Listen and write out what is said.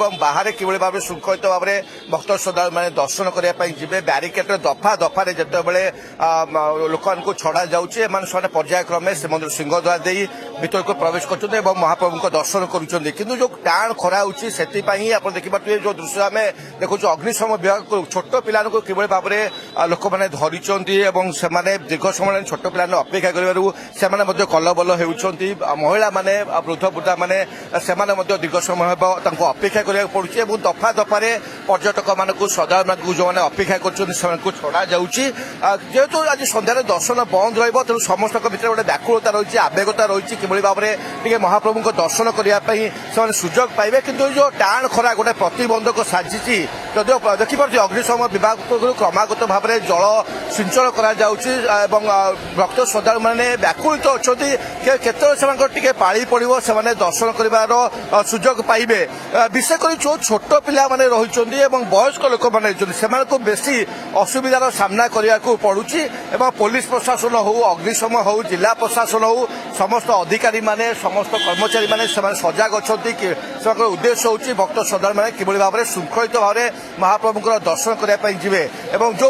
এবং বাহারে কিভাবে ভাবে শৃঙ্খলিত ভাবে ভক্ত শ্রদ্ধাଳୁ মানে দর্শন করা যাবে ব্যারিকেডরে দফা দফারে যেতবে লোক ছড়া যাচ্ছে এମାନେ ସେମାନେ পর্যায়ক্রমে শ্রীমন্দির সিংহদ্বার দিয়ে ভিতরକୁ প্রবেশ করছেন এবং মহাপ্রভুঙ্ দর্শন করছেন কিন্তু যে টাণ খরা হচ্ছে সেপাই আপনার দেখিপারে যে দৃশ্য আমি দেখুଛୁ অগ্নিশম বিভাগ ছোট পিলাଙ୍କୁ কিভাবে ভাবে লোক মানে ধরিছেন এবং সেমানে দীর্ঘ সময় ছোট পিলা অপেক্ষা করবারু সেমানে মধ্যে কলবল হেউଛନ୍ତି মহিলা মানে বৃদ্ধ বৃদ্ধা মানে সেমানে মধ্যে দীর্ঘ সময় হব তাଙ୍କୁ অপেক্ষা করা পড়ুছে এবং দফা দফারে পর্যটক মানুষ শ্রদ্ধাଳୁ মানুষ যে অপেক্ষা করছেন সেମାନଙ୍କୁ ছড়া যাচ্ছে যেহেতু আজ সন্ধ্যার দর্শন বন্ধ রহব তেমন সমস্ত ভিতরে গোটে ব্যাকুলতা রয়েছে আবেগতা রয়েছে কিভাবে ভাবে টিকে মহাপ্রভুঙ্ দর্শন করা সে সুযোগ পাইবে কিন্তু এই যে টাণ খরা গোটে প্রতিবন্ধক সাজিছি যদিও দেখিপারছি অগ্নিশম বিভাগ পক্ষରୁ ক্রমাগত ভাবে জল সিঞ্চন করা যাচ্ছে এবং ভক্ত শ্রদ্ধাଳୁ মানে ব্যাকুলিত অনেক ক্ষেত্রে সে টিকে পাড়ি পড়ব সে দর্শন করবার সুযোগ পাইবে বিশেষ করে যে ছোট পিলা মানে রয়েছেন এবং বয়স্ক লোক মানে রয়েছেন সে বেশি অসুবিধার সামনা করা পড়ুছি এবং পুলিশ প্রশাসন হো অগ্নিশম হো জেলা প্রশাসন হো সমস্ত অধিকারী মানে সমস্ত কর্মচারী মানে সজাগ অনেক সে উদ্দেশ্য হচ্ছে ভক্ত শ্রদ্ধাଳୁ মানে কিভাবে ভাবে শৃঙ্খলিত ভাবে মহাপ্রভুঙ্কর দর্শন করা যাবে এবং যে